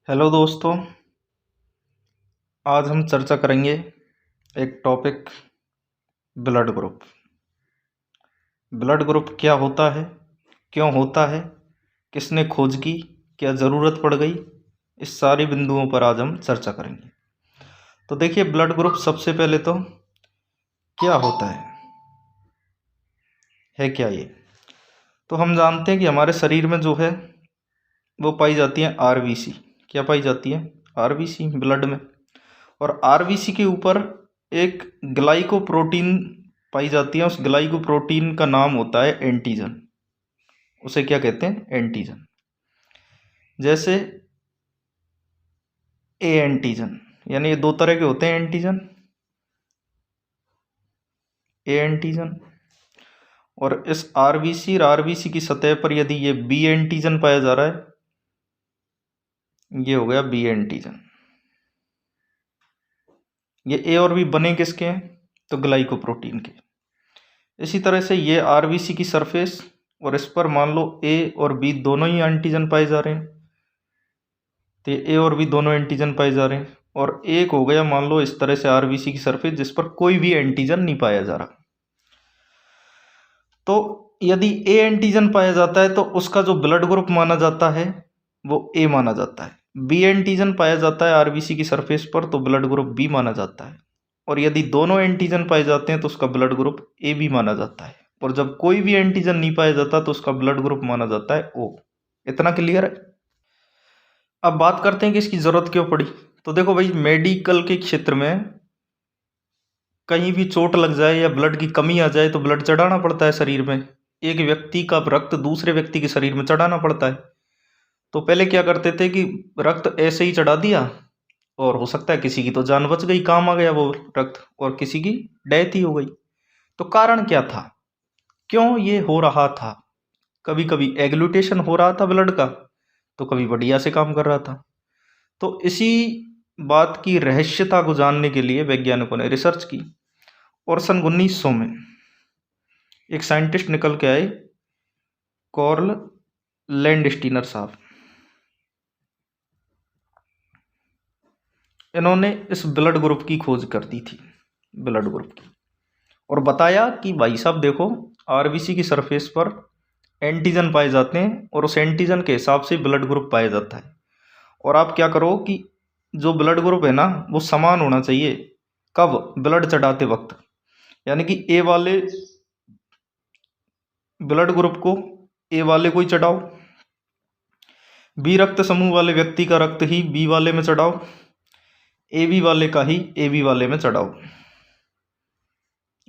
Hello दोस्तों। आज हम चर्चा करेंगे एक topic blood group. Blood group क्या होता है, क्यों होता है, किसने खोज की, क्या ज़रूरत पड़ गई, इस सारी बिंदुओं पर आज हम चर्चा करेंगे। तो देखिए, ब्लड ग्रुप सबसे पहले तो क्या होता है क्या ये। तो हम जानते हैं कि हमारे शरीर में जो है वो पाई जाती है आरबीसी। क्या पाई जाती है? आरबीसी ब्लड में। और आरबीसी के ऊपर एक ग्लाइकोप्रोटीन पाई जाती है। उस ग्लाइकोप्रोटीन का नाम होता है एंटीजन। उसे क्या कहते हैं? एंटीजन। जैसे ए एंटीजन, यानी ये दो तरह के होते हैं एंटीजन, ए एंटीजन। और इस आरबीसी और आरबीसी की सतह पर यदि ये बी एंटीजन पाया जा रहा है, ये हो गया बी एंटीजन। ये ए और बी बने किसके हैं? तो ग्लाइकोप्रोटीन के। इसी तरह से ये आरबीसी की सरफेस, और इस पर मान लो ए और बी दोनों ही एंटीजन पाए जा रहे हैं। तो ये ए और बी दोनों एंटीजन पाए जा रहे हैं। और एक हो गया मान लो इस तरह से आरबीसी की सरफेस जिस पर कोई भी एंटीजन नहीं पाया जा रहा। तो यदि ए एंटीजन पाया जाता है तो उसका जो ब्लड ग्रुप माना जाता है वो ए माना जाता है। बी एंटीजन पाया जाता है आरबीसी की सरफेस पर तो ब्लड ग्रुप बी माना जाता है। और यदि दोनों एंटीजन पाए जाते हैं तो उसका ब्लड ग्रुप ए बी माना जाता है। और जब कोई भी एंटीजन नहीं पाया जाता तो उसका ब्लड ग्रुप माना जाता है ओ। इतना क्लियर है? अब बात करते हैं कि इसकी जरूरत क्यों पड़ी। तो देखो भाई, मेडिकल के क्षेत्र में कहीं भी चोट लग जाए या ब्लड की कमी आ जाए तो ब्लड चढ़ाना पड़ता है शरीर में। एक व्यक्ति का रक्त दूसरे व्यक्ति के शरीर में चढ़ाना पड़ता है। तो पहले क्या करते थे कि रक्त ऐसे ही चढ़ा दिया, और हो सकता है किसी की तो जान बच गई, काम आ गया वो रक्त, और किसी की डेथ ही हो गई। तो कारण क्या था, क्यों ये हो रहा था? कभी कभी एग्लूटेशन हो रहा था ब्लड का, तो कभी बढ़िया से काम कर रहा था। तो इसी बात की रहस्यता को जानने के लिए वैज्ञानिकों ने रिसर्च की। और सन 1900 में एक साइंटिस्ट निकल के आए, कॉर्ल लैंडस्टीनर साहब। इन्होंने इस ब्लड ग्रुप की खोज कर दी थी, ब्लड ग्रुप की। और बताया कि भाई साहब देखो, आरबीसी की सरफेस पर एंटीजन पाए जाते हैं और उस एंटीजन के हिसाब से ब्लड ग्रुप पाया जाता है। और आप क्या करो कि जो ब्लड ग्रुप है ना वो समान होना चाहिए। कब? ब्लड चढ़ाते वक्त। यानी कि ए वाले ब्लड ग्रुप को ए वाले को ही चढ़ाओ, बी रक्त समूह वाले व्यक्ति का रक्त ही बी वाले में चढ़ाओ, ए बी वाले का ही ए बी वाले में चढ़ाओ।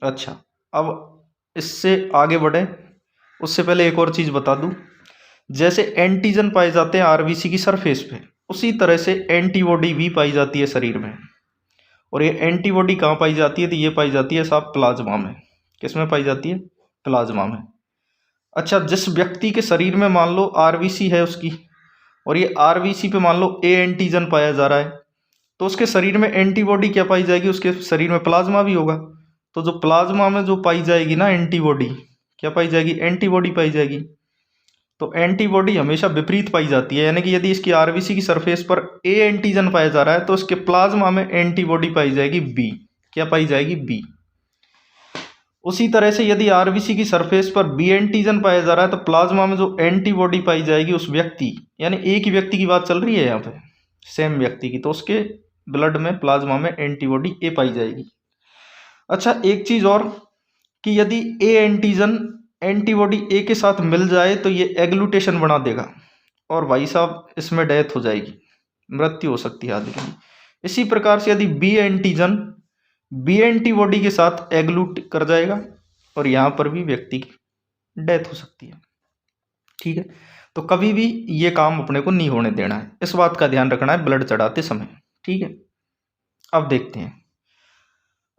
अच्छा, अब इससे आगे बढ़े उससे पहले एक और चीज़ बता दूं। जैसे एंटीजन पाए जाते हैं आरबीसी की सरफेस पे, उसी तरह से एंटीबॉडी भी पाई जाती है शरीर में। और ये एंटीबॉडी कहाँ पाई जाती है? तो ये पाई जाती है साहब प्लाज्मा में। किस में पाई जाती है? प्लाज्मा में। अच्छा, जिस व्यक्ति के शरीर में मान लो आरबीसी है उसकी, और ये आरबीसी पे मान लो ए एंटीजन पाया जा रहा है, तो उसके शरीर में एंटीबॉडी क्या पाई जाएगी? उसके शरीर में प्लाज्मा भी होगा। तो जो प्लाज्मा में जो पाई जाएगी ना एंटीबॉडी, क्या पाई जाएगी? एंटीबॉडी पाई जाएगी। तो एंटीबॉडी हमेशा विपरीत पाई जाती है, यानी कि यदि इसकी आरबीसी की सरफेस पर ए एंटीजन पाया जा रहा है तो उसके प्लाज्मा में एंटीबॉडी पाई जाएगी बी। क्या पाई जाएगी? बी। उसी तरह से यदि आरबीसी की सरफेस पर बी एंटीजन पाया जा रहा है तो प्लाज्मा में जो एंटीबॉडी पाई जाएगी उस व्यक्ति, यानी एक ही व्यक्ति की बात चल रही है यहाँ पे, सेम व्यक्ति की, तो उसके ब्लड में प्लाज्मा में एंटीबॉडी ए पाई जाएगी। अच्छा, एक चीज और कि यदि ए एंटीजन एंटीबॉडी ए के साथ मिल जाए तो ये एग्लूटेशन बना देगा, और भाई साहब इसमें डेथ हो जाएगी, मृत्यु हो सकती है आदमी की। इसी प्रकार से यदि बी एंटीजन बी एंटीबॉडी के साथ एग्लूट कर जाएगा और यहाँ पर भी व्यक्ति की डेथ हो सकती है। ठीक है, तो कभी भी ये काम अपने को नहीं होने देना है, इस बात का ध्यान रखना है ब्लड चढ़ाते समय। ठीक है, अब देखते हैं।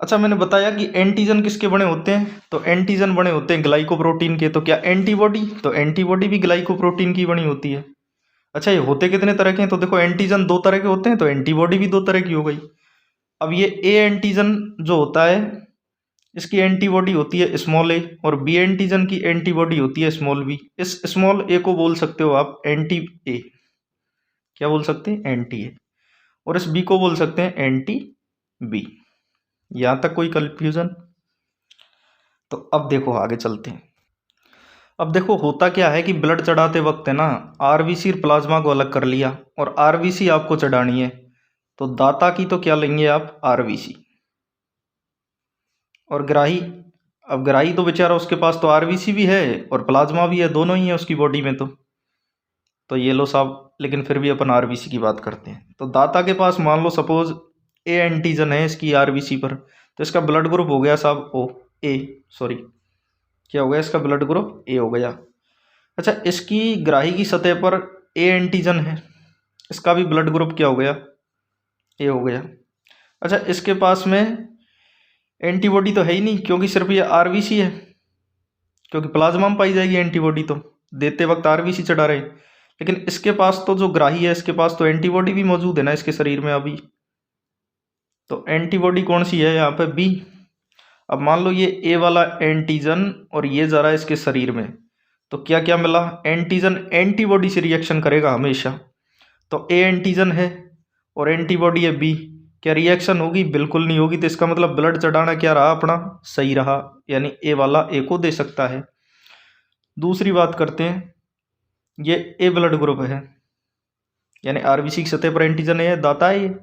अच्छा, मैंने बताया कि एंटीजन किसके बने होते हैं, तो एंटीजन बने होते हैं ग्लाइकोप्रोटीन के। तो क्या एंटीबॉडी? तो एंटीबॉडी भी ग्लाइकोप्रोटीन की बनी होती है। अच्छा, ये होते कितने तरह के हैं? तो देखो, एंटीजन दो तरह के होते हैं तो एंटीबॉडी भी दो तरह की हो गई। अब ये ए एंटीजन जो होता है इसकी एंटीबॉडी होती है स्मॉल ए, और बी एंटीजन की एंटीबॉडी होती है स्मॉल बी। इस स्मॉल ए को बोल सकते हो आप एंटी ए, क्या बोल सकते हैं, एंटी ए, और इस बी को बोल सकते हैं एंटी बी। यहां तक कोई कंफ्यूजन? तो अब देखो आगे चलते हैं। अब देखो होता क्या है कि ब्लड चढ़ाते वक्त है ना, आरबीसी और प्लाज्मा को अलग कर लिया, और आरबीसी आपको चढ़ानी है, तो दाता की तो क्या लेंगे आप, आरबीसी, और ग्राही, अब ग्राही तो बेचारा उसके पास तो आरबीसी भी है और प्लाज्मा भी है, दोनों ही है उसकी बॉडी में, तो ये लो साहब, लेकिन फिर भी अपन आरबीसी की बात करते हैं। तो दाता के पास मान लो सपोज ए एंटीजन है इसकी आरबीसी पर, तो इसका ब्लड ग्रुप हो गया साहब ओ ए, सॉरी क्या हो गया, इसका ब्लड ग्रुप ए हो गया। अच्छा, इसकी ग्राही की सतह पर ए एंटीजन है, इसका भी ब्लड ग्रुप क्या हो गया, ए हो गया। अच्छा, इसके पास में एंटीबॉडी तो है ही नहीं, क्योंकि सिर्फ ये आरबीसी है, क्योंकि प्लाज्मा में पाई जाएगी एंटीबॉडी, तो देते वक्त आरबीसी चढ़ा रहे। लेकिन इसके पास तो जो ग्राही है इसके पास तो एंटीबॉडी भी मौजूद है ना इसके शरीर में अभी, तो एंटीबॉडी कौन सी है यहाँ पे, बी। अब मान लो ये ए वाला एंटीजन और ये जा रहा है इसके शरीर में, तो क्या क्या मिला, एंटीजन एंटीबॉडी से रिएक्शन करेगा हमेशा, तो ए एंटीजन है और एंटीबॉडी है बी, क्या रिएक्शन होगी, बिल्कुल नहीं होगी। तो इसका मतलब ब्लड चढ़ाना क्या रहा अपना, सही रहा, यानी ए वाला ए को दे सकता है। दूसरी बात करते हैं, ये ए ब्लड ग्रुप है, यानी आरबीसी की सतह पर एंटीजन ए है, दाता है ये,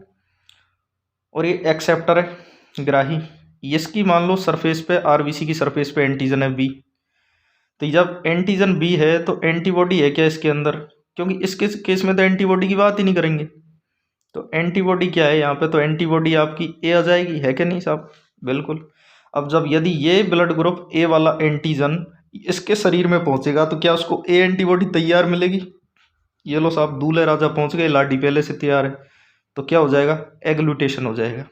और ये एक्सेप्टर है ग्राही, इसकी मान लो सरफेस पे आरबीसी की सरफेस पे एंटीजन है बी। तो जब एंटीजन बी है तो एंटीबॉडी है क्या इसके अंदर, क्योंकि इसके केस में तो एंटीबॉडी की बात ही नहीं करेंगे, तो एंटीबॉडी क्या है यहाँ पे, तो एंटीबॉडी आपकी ए आ जाएगी, है कि नहीं साहब, बिल्कुल। अब जब यदि ये ब्लड ग्रुप ए वाला एंटीजन इसके शरीर में पहुंचेगा तो क्या उसको ए एंटीबॉडी तैयार मिलेगी, ये लो साहब दूल्हे राजा पहुंच गए, लाडी पहले से तैयार है, तो क्या हो जाएगा, एग्लूटेशन हो जाएगा।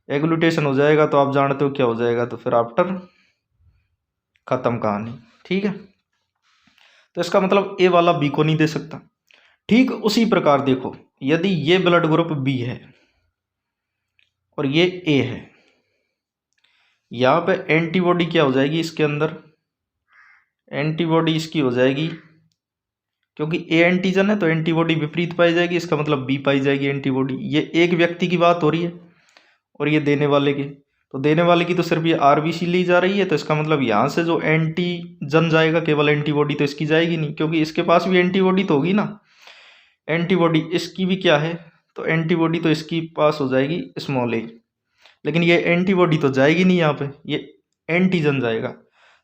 एग्लूटेशन हो जाएगा तो आप जानते हो क्या हो जाएगा, तो फिर आफ्टर खत्म कहानी, ठीक है। तो इसका मतलब ए वाला बी को नहीं दे सकता। ठीक उसी प्रकार देखो, यदि ये ब्लड ग्रुप बी है और ये ए है, यहाँ पे एंटीबॉडी क्या हो जाएगी इसके अंदर, एंटीबॉडी इसकी हो जाएगी, क्योंकि ए एंटीजन है तो एंटीबॉडी विपरीत पाई जाएगी, इसका मतलब बी पाई जाएगी एंटीबॉडी। ये एक व्यक्ति की बात हो रही है और ये देने वाले की, तो देने वाले की तो सिर्फ ये आरबीसी ली जा रही है, तो इसका मतलब यहाँ से जो एंटीजन जाएगा केवल एंटीबॉडी तो इसकी जाएगी नहीं, क्योंकि इसके पास भी एंटीबॉडी तो होगी ना, एंटीबॉडी इसकी भी क्या है, तो एंटीबॉडी तो इसकी पास हो जाएगी स्मॉल ए, लेकिन ये एंटीबॉडी तो जाएगी नहीं यहाँ पे, ये एंटीजन जाएगा।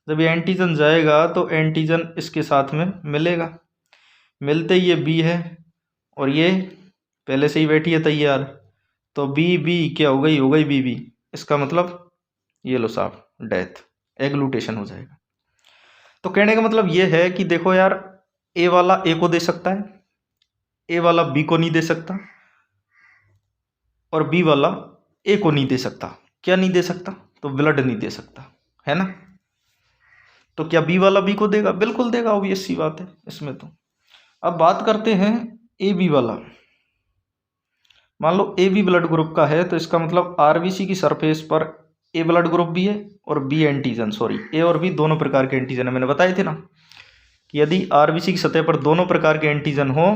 जब ये एंटीजन जाएगा तो एंटीजन इसके साथ में मिलेगा, मिलते ही ये बी है और ये पहले से ही बैठी है तैयार, तो बी बी क्या हो गई बी बी, इसका मतलब ये लो साहब डेथ, एग्लूटेशन हो जाएगा। तो कहने का मतलब ये है कि देखो यार, ए वाला ए को दे सकता है, ए वाला बी को नहीं दे सकता, और बी वाला ए को नहीं दे सकता। क्या नहीं दे सकता, तो ब्लड नहीं दे सकता, है ना। तो क्या बी वाला बी को देगा, बिल्कुल देगा, ऑब्वियस सी बात है इसमें तो। अब बात करते हैं ए बी वाला, मान लो ए बी ब्लड ग्रुप का है, तो इसका मतलब आरबीसी की सरफेस पर ए ब्लड ग्रुप भी है और बी एंटीजन, सॉरी ए और बी दोनों प्रकार के एंटीजन है, मैंने बताए थे ना कि यदि आरबीसी की सतह पर दोनों प्रकार के एंटीजन हो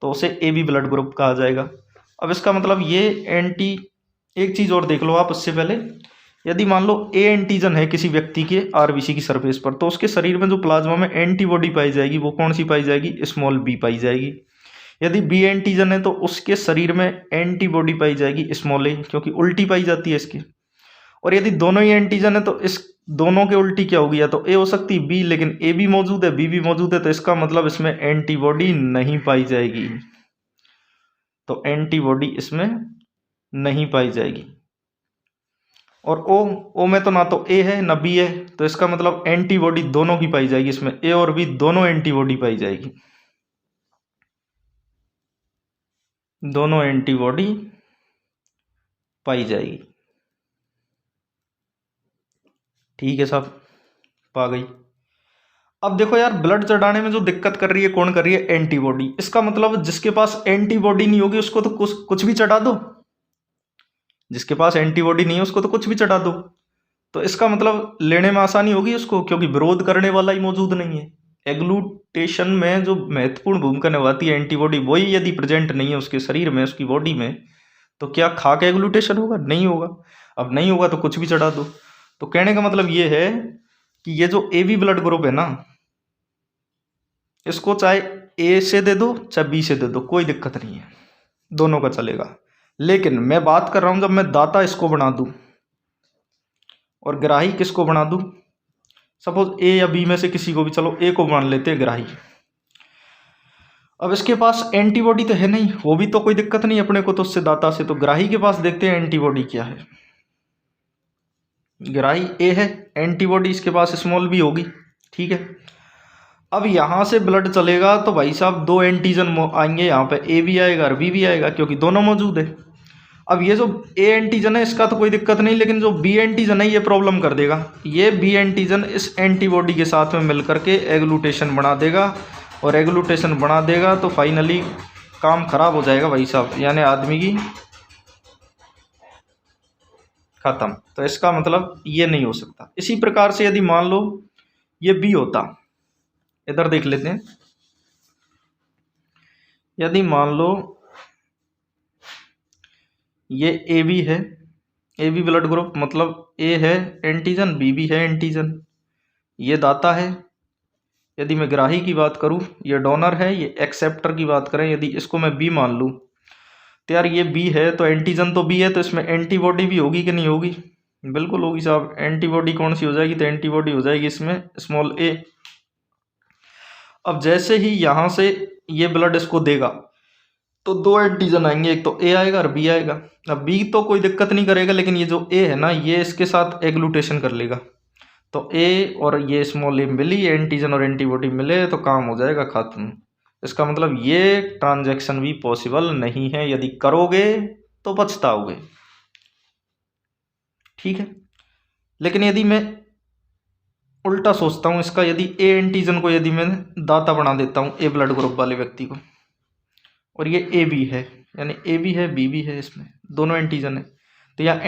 तो उसे ए बी ब्लड ग्रुप कहा जाएगा। अब इसका मतलब ये एक चीज़ और देख लो आप उससे पहले, यदि मान लो ए एंटीजन है किसी व्यक्ति के आरबीसी की सरफेस पर, तो उसके शरीर में जो प्लाज्मा में एंटीबॉडी पाई जाएगी वो कौन सी पाई जाएगी, स्मॉल बी पाई जाएगी। यदि बी एंटीजन है तो उसके शरीर में एंटीबॉडी पाई जाएगी स्मॉल ए, क्योंकि उल्टी पाई जाती है इसकी। और यदि दोनों ही एंटीजन है तो इस दोनों के उल्टी क्या होगी, या तो ए हो सकती है बी, लेकिन ए भी मौजूद है बी भी मौजूद है, तो इसका मतलब इसमें एंटीबॉडी नहीं पाई जाएगी, तो एंटीबॉडी इसमें नहीं पाई जाएगी। और ओ में तो ना तो ए है ना बी है, तो इसका मतलब एंटीबॉडी दोनों की पाई जाएगी, इसमें ए और बी दोनों एंटीबॉडी पाई जाएगी, दोनों एंटीबॉडी पाई जाएगी, ठीक है साहब, पा गई। अब देखो यार, ब्लड चढ़ाने में जो दिक्कत कर रही है कौन कर रही है, एंटीबॉडी। इसका मतलब जिसके पास एंटीबॉडी नहीं होगी उसको तो कुछ भी चढ़ा दो, जिसके पास एंटीबॉडी नहीं है उसको तो कुछ भी चढ़ा दो, तो इसका मतलब लेने में आसानी होगी उसको, क्योंकि विरोध करने वाला ही मौजूद नहीं है। एग्लूटेशन में जो महत्वपूर्ण भूमिका निभाती है एंटीबॉडी, वही यदि प्रेजेंट नहीं है उसके शरीर में, उसकी बॉडी में, तो क्या खा के एग्लूटेशन होगा? नहीं होगा। अब नहीं होगा तो कुछ भी चढ़ा दो। तो कहने का मतलब ये है कि ये जो ए बी ब्लड ग्रुप है ना, इसको चाहे ए से दे दो चाहे बी से दे दो, कोई दिक्कत नहीं है, दोनों का चलेगा। लेकिन मैं बात कर रहा हूं जब मैं दाता इसको बना दूं और ग्राही किसको बना दूं, सपोज ए या बी में से किसी को भी, चलो ए को मान लेते हैं ग्राही। अब इसके पास एंटीबॉडी तो है नहीं, वो भी तो कोई दिक्कत नहीं अपने को तो उससे दाता से, तो ग्राही के पास देखते हैं एंटीबॉडी क्या है। ग्राही ए है, एंटीबॉडी इसके पास स्मॉल बी होगी, ठीक है। अब यहाँ से ब्लड चलेगा तो भाई साहब दो एंटीजन आएंगे यहाँ पे, ए भी आएगा और बी भी आएगा, क्योंकि दोनों मौजूद है। अब ये जो ए एंटीजन है इसका तो कोई दिक्कत नहीं, लेकिन जो बी एंटीजन है ये प्रॉब्लम कर देगा। ये बी एंटीजन इस एंटीबॉडी के साथ में मिलकर के एग्लूटेशन बना देगा, और एग्लूटेशन बना देगा तो फाइनली काम खराब हो जाएगा भाई साहब, यानी आदमी की खत्म। तो इसका मतलब ये नहीं हो सकता। इसी प्रकार से यदि मान लो ये बी होता, इधर देख लेते हैं, यदि मान लो ये ए बी है, ए बी ब्लड ग्रुप, मतलब ए है एंटीजन, बी भी है एंटीजन, ये दाता है। यदि मैं ग्राही की बात करूं, ये डोनर है, ये एक्सेप्टर की बात करें, यदि इसको मैं बी मान लूं, तो यार ये बी है तो एंटीजन तो बी है, तो इसमें एंटीबॉडी भी होगी कि नहीं होगी? बिल्कुल होगी साहब। एंटीबॉडी कौन सी हो जाएगी? तो एंटीबॉडी हो जाएगी इसमें स्मॉल ए। अब जैसे ही यहाँ से ये ब्लड इसको देगा तो दो एंटीजन आएंगे, एक तो ए आएगा और बी आएगा। अब बी तो कोई दिक्कत नहीं करेगा, लेकिन ये जो ए है ना, ये इसके साथ एग्लूटेशन कर लेगा, तो ए और ये स्मॉल ए मिली, एंटीजन और एंटीबॉडी मिले तो काम हो जाएगा खत्म। इसका मतलब ये ट्रांजैक्शन भी पॉसिबल नहीं है, यदि करोगे तो पछताओगे, ठीक है। लेकिन यदि मैं उल्टा सोचता हूँ इसका, यदि ए एंटीजन को यदि मैं दाता बना देता हूँ ए ब्लड ग्रुप वाले व्यक्ति को, और ये ए बी है, यानी ए भी है बी भी है, इसमें दोनों एंटीजन है, तो यहाँ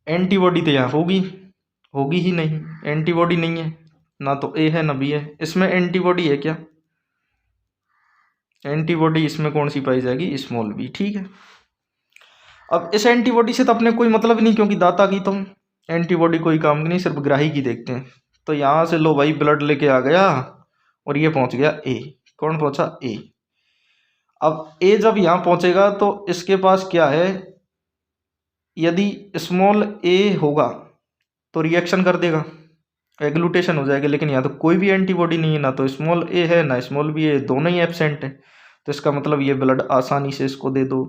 एंटीबॉडी तो यहाँ होगी ही नहीं, एंटीबॉडी नहीं है, ना तो ए है ना बी है। इसमें एंटीबॉडी है क्या? एंटीबॉडी इसमें कौन सी पाई जाएगी? स्मॉल बी, ठीक है। अब इस एंटीबॉडी से तो अपने कोई मतलब नहीं, क्योंकि दाता की तो एंटीबॉडी कोई काम की नहीं, सिर्फ ग्राही की देखते हैं। तो यहाँ से लो भाई ब्लड लेके आ गया और ये पहुंच गया ए। कौन पहुंचा? ए। अब ए जब यहाँ पहुंचेगा तो इसके पास क्या है, यदि स्मॉल ए होगा तो रिएक्शन कर देगा, एग्लूटेशन हो जाएगा। लेकिन यहाँ तो कोई भी एंटीबॉडी नहीं है, ना तो स्मॉल ए है ना स्मॉल बी है, दोनों ही एब्सेंट है, तो इसका मतलब ये ब्लड आसानी से इसको दे दो।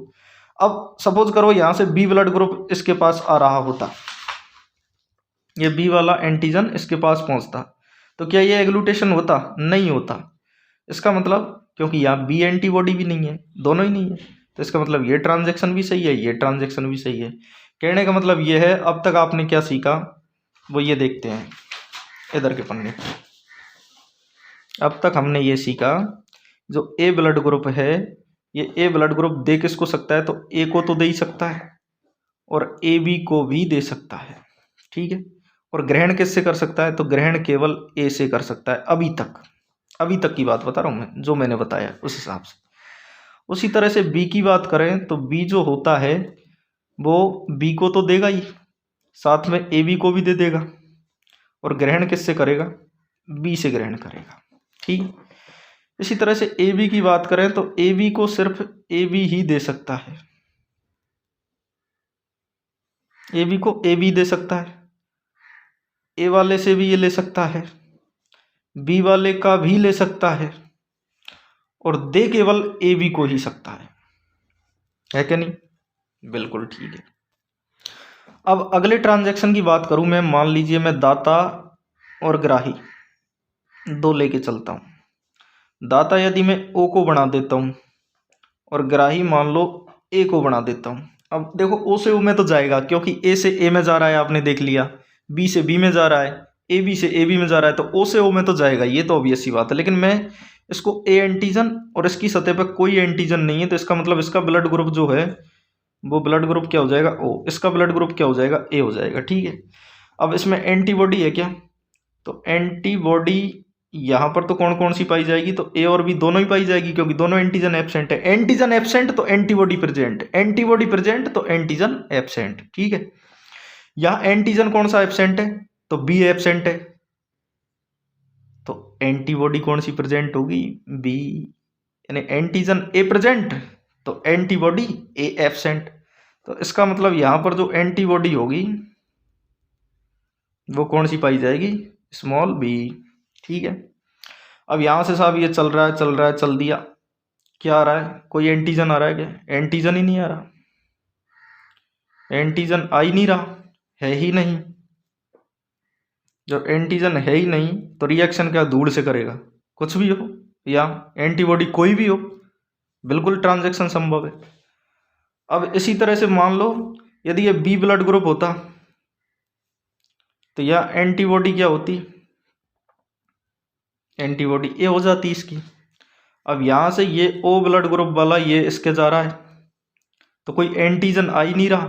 अब सपोज करो यहाँ से बी ब्लड ग्रुप इसके पास आ रहा होता, ये बी वाला एंटीजन इसके पास पहुंचता, तो क्या ये एग्लूटेशन होता? नहीं होता। इसका मतलब क्योंकि यहाँ बी एंटीबॉडी भी नहीं है, दोनों ही नहीं है, तो इसका मतलब ये ट्रांजैक्शन भी सही है, ये ट्रांजैक्शन भी सही है। कहने का मतलब ये है, अब तक आपने क्या सीखा वो ये देखते हैं इधर के पन्ने। अब तक हमने ये सीखा, जो ए ब्लड ग्रुप है, ये ए ब्लड ग्रुप दे किसको सकता है? तो ए को तो दे ही सकता है, और ए बी को भी दे सकता है, ठीक है। और ग्रहण किससे कर सकता है? तो ग्रहण केवल ए से कर सकता है, अभी तक की बात बता रहा हूँ मैं, जो मैंने बताया उस हिसाब से। उसी तरह से बी की बात करें तो बी जो होता है वो बी को तो देगा ही, साथ में ए बी को भी दे देगा, और ग्रहण किससे करेगा? बी से ग्रहण करेगा, ठीक। इसी तरह से ए बी की बात करें तो ए बी को सिर्फ ए बी ही दे सकता है, ए बी को ए बी दे सकता है, ए वाले से भी ये ले सकता है, बी वाले का भी ले सकता है, और दे केवल ए बी को ही सकता है कि नहीं? बिल्कुल ठीक है। अब अगले ट्रांजैक्शन की बात करूं मैं, मान लीजिए मैं दाता और ग्राही दो लेके चलता हूं। दाता यदि मैं ओ को बना देता हूं और ग्राही मान लो ए को बना देता हूं। अब देखो ओ से ओ में तो जाएगा, क्योंकि ए से ए में जा रहा है, आपने देख लिया, बी से बी में जा रहा है, ए बी से ए बी में जा रहा है, तो ओ से ओ में तो जाएगा, ये तो ऑब्वियस सी बात है। लेकिन मैं इसको ए एंटीजन और इसकी सतह पर कोई एंटीजन नहीं है, तो इसका मतलब इसका ब्लड ग्रुप जो है वो ब्लड ग्रुप क्या हो जाएगा? ओ। इसका ब्लड ग्रुप क्या हो जाएगा? ए हो जाएगा, ठीक है। अब इसमें एंटीबॉडी है क्या? तो एंटीबॉडी यहाँ पर तो कौन कौन सी पाई जाएगी, तो ए और बी दोनों ही पाई जाएगी क्योंकि दोनों एंटीजन एब्सेंट है। एंटीजन एब्सेंट तो एंटीबॉडी प्रेजेंट, एंटीबॉडी प्रेजेंट तो एंटीजन एब्सेंट। ठीक है, यहाँ एंटीजन कौन सा एब्सेंट है, तो बी एब्सेंट है, तो एंटीबॉडी कौन सी प्रेजेंट होगी, बी, यानी एंटीजन ए प्रेजेंट तो एंटीबॉडी ए एब्सेंट। तो इसका मतलब यहां पर जो एंटीबॉडी होगी वो कौन सी पाई जाएगी, स्मॉल बी। ठीक है, अब यहां से साहब ये चल रहा है चल रहा है चल दिया, क्या आ रहा है, कोई एंटीजन आ रहा है क्या, एंटीजन ही नहीं आ रहा, एंटीजन आ ही नहीं रहा, है ही नहीं। जब एंटीजन है ही नहीं तो रिएक्शन क्या धूल से करेगा, कुछ भी हो या एंटीबॉडी कोई भी हो, बिल्कुल ट्रांजैक्शन संभव है। अब इसी तरह से मान लो यदि ये बी ब्लड ग्रुप होता तो यह एंटीबॉडी क्या होती, एंटीबॉडी ए हो जाती इसकी। अब यहां से ये ओ ब्लड ग्रुप वाला ये इसके जा रहा है तो कोई एंटीजन आ ही नहीं रहा,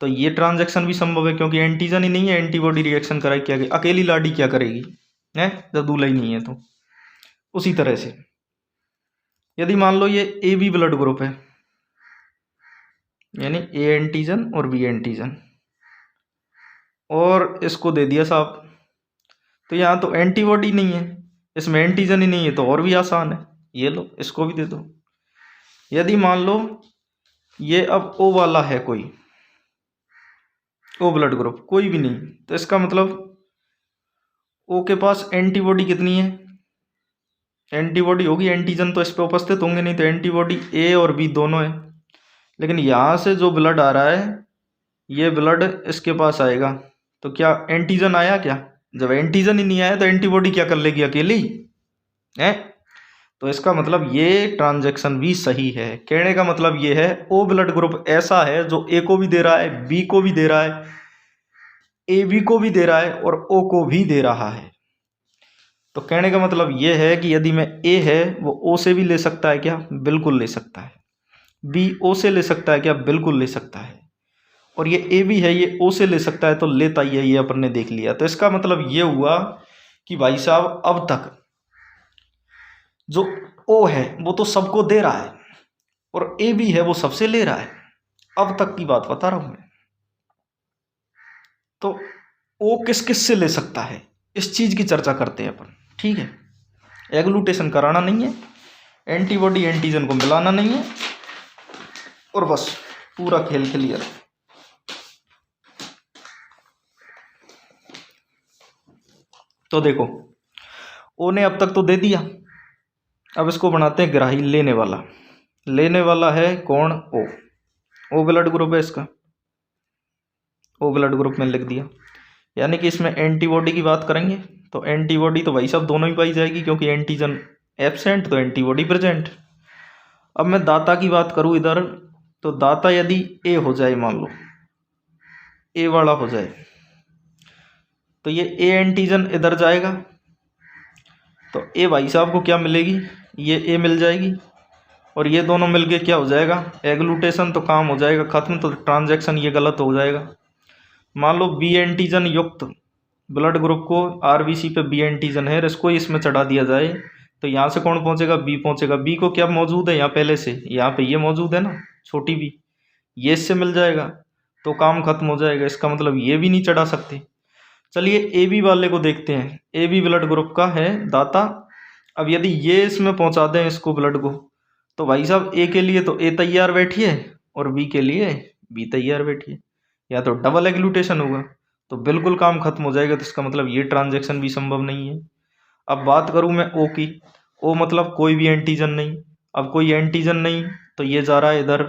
तो ये ट्रांजैक्शन भी संभव है क्योंकि एंटीजन ही नहीं है, एंटीबॉडी रिएक्शन कराएगी क्या, अकेली लाडी क्या करेगी है जब दूल्हा ही नहीं है। तो उसी तरह से यदि मान लो ये ए बी ब्लड ग्रुप है, यानी ए एंटीजन और बी एंटीजन, और इसको दे दिया साहब, तो यहाँ तो एंटीबॉडी नहीं है, इसमें एंटीजन ही नहीं है, तो और भी आसान है, ये लो इसको भी दे दो। यदि मान लो ये अब ओ वाला है, कोई ओ ब्लड ग्रुप कोई भी नहीं, तो इसका मतलब ओ के पास एंटीबॉडी कितनी है, एंटीबॉडी होगी, एंटीजन तो इस पे उपस्थित होंगे नहीं, तो एंटीबॉडी ए और बी दोनों है। लेकिन यहाँ से जो ब्लड आ रहा है ये ब्लड इसके पास आएगा, तो क्या एंटीजन आया क्या, जब एंटीजन ही नहीं आया तो एंटीबॉडी क्या कर लेगी अकेली है। तो इसका मतलब ये ट्रांजैक्शन भी सही है। कहने का मतलब ये है ओ ब्लड ग्रुप ऐसा है जो ए को भी दे रहा है, बी को भी दे रहा है, ए बी को भी दे रहा है और ओ को भी दे रहा है। तो कहने का मतलब ये है कि यदि मैं ए है वो ओ से भी ले सकता है क्या, बिल्कुल ले सकता है। बी ओ से ले सकता है क्या, बिल्कुल ले सकता है। और ये ए भी है, ये ओ से ले सकता है, तो लेता ही है, ये अपन ने देख लिया। तो इसका मतलब ये हुआ कि भाई साहब अब तक जो ओ है वो तो सबको दे रहा है और ए भी है वो सबसे ले रहा है, अब तक की बात बता रहा हूं मैं। तो ओ किस किस से ले सकता है इस चीज की चर्चा करते हैं अपन। ठीक है, एग्लूटेशन कराना नहीं है, एंटीबॉडी एंटीजन को मिलाना नहीं है, और बस पूरा खेल क्लियर है। तो देखो ओ ने अब तक तो दे दिया, अब इसको बनाते हैं ग्राही लेने वाला। लेने वाला है कौन, ओ, ओ ब्लड ग्रुप है इसका, ओ ब्लड ग्रुप में लिख दिया। यानी कि इसमें एंटीबॉडी की बात करेंगे तो एंटीबॉडी तो भाई साहब दोनों ही पाई जाएगी क्योंकि एंटीजन एब्सेंट तो एंटीबॉडी प्रेजेंट। अब मैं दाता की बात करूं इधर, तो दाता यदि ए हो जाए, मान लो ए वाला हो जाए, तो ये ए एंटीजन इधर जाएगा, तो ए भाई साहब को क्या मिलेगी, ये ए मिल जाएगी, और ये दोनों मिलके क्या हो जाएगा, एग्लूटेशन, तो काम हो जाएगा खत्म, तो ट्रांजैक्शन ये गलत हो जाएगा। मान लो बी एंटीजन युक्त ब्लड ग्रुप को आरबीसी पे बी एंटीजन है, इसको इसमें चढ़ा दिया जाए, तो यहाँ से कौन पहुंचेगा, बी पहुंचेगा। बी को क्या मौजूद है यहाँ पहले से, यहाँ पे ये मौजूद है ना छोटी बी, ये इससे मिल जाएगा तो काम खत्म हो जाएगा। इसका मतलब ये भी नहीं चढ़ा सकते। चलिए ए बी वाले को देखते हैं, ए बी ब्लड ग्रुप का है दाता। अब यदि ये इसमें पहुंचा दें इसको ब्लड को, तो भाई साहब ए के लिए तो ए तैयार बैठिए और बी के लिए बी तैयार बैठिए, या तो डबल एग्लूटेशन होगा, तो बिल्कुल काम खत्म हो जाएगा। तो इसका मतलब ये ट्रांजैक्शन भी संभव नहीं है। अब बात करूं मैं ओ की, ओ मतलब कोई भी एंटीजन नहीं। अब कोई एंटीजन नहीं तो ये जा रहा है इधर,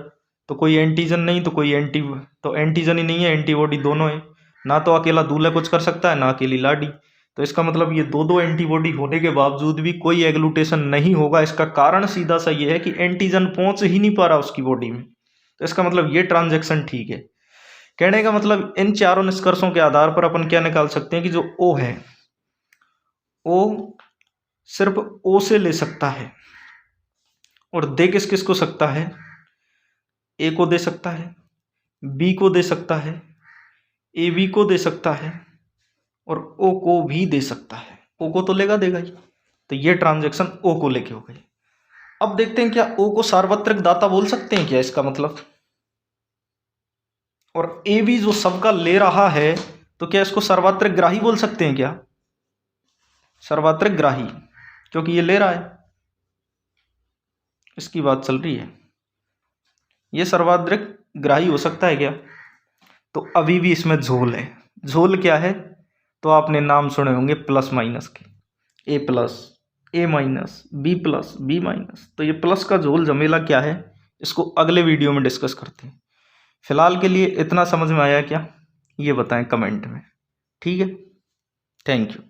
तो कोई एंटीजन नहीं तो कोई तो एंटीजन ही नहीं है, एंटीबॉडी दोनों है। ना तो अकेला दूल्हा कुछ कर सकता है, ना अकेली लाडी। तो इसका मतलब ये दो एंटीबॉडी होने के बावजूद भी कोई एग्लूटेशन नहीं होगा। इसका कारण सीधा सा ये है कि एंटीजन पहुंच ही नहीं पा रहा उसकी बॉडी में। तो इसका मतलब ये ट्रांजैक्शन ठीक है। कहने का मतलब इन चारों निष्कर्षों के आधार पर अपन क्या निकाल सकते हैं कि जो ओ है, ओ सिर्फ ओ से ले सकता है, और दे किस किस को सकता है, ए को दे सकता है, बी को दे सकता है, ए बी को दे सकता है, और ओ को भी दे सकता है। ओ को तो लेगा देगा ही, तो ये ट्रांजैक्शन ओ को लेके हो गई। अब देखते हैं क्या ओ को सार्वत्रिक दाता बोल सकते हैं क्या इसका मतलब, और ए भी जो सबका ले रहा है तो क्या इसको सर्वात्रिक ग्राही बोल सकते हैं क्या? सर्वात्रिक ग्राही, क्योंकि ये ले रहा है, इसकी बात चल रही है। ये सर्वात्रिक ग्राही हो सकता है क्या? तो अभी भी इसमें झोल है। झोल क्या है? तो आपने नाम सुने होंगे प्लस माइनस के, A plus, A minus, B plus, B minus. तो ये प्लस का झोल झमेला क्या है, इसको अगले वीडियो में डिस्कस करते हैं। फिलहाल के लिए इतना समझ में आया क्या, ये बताएं कमेंट में। ठीक है, थैंक यू।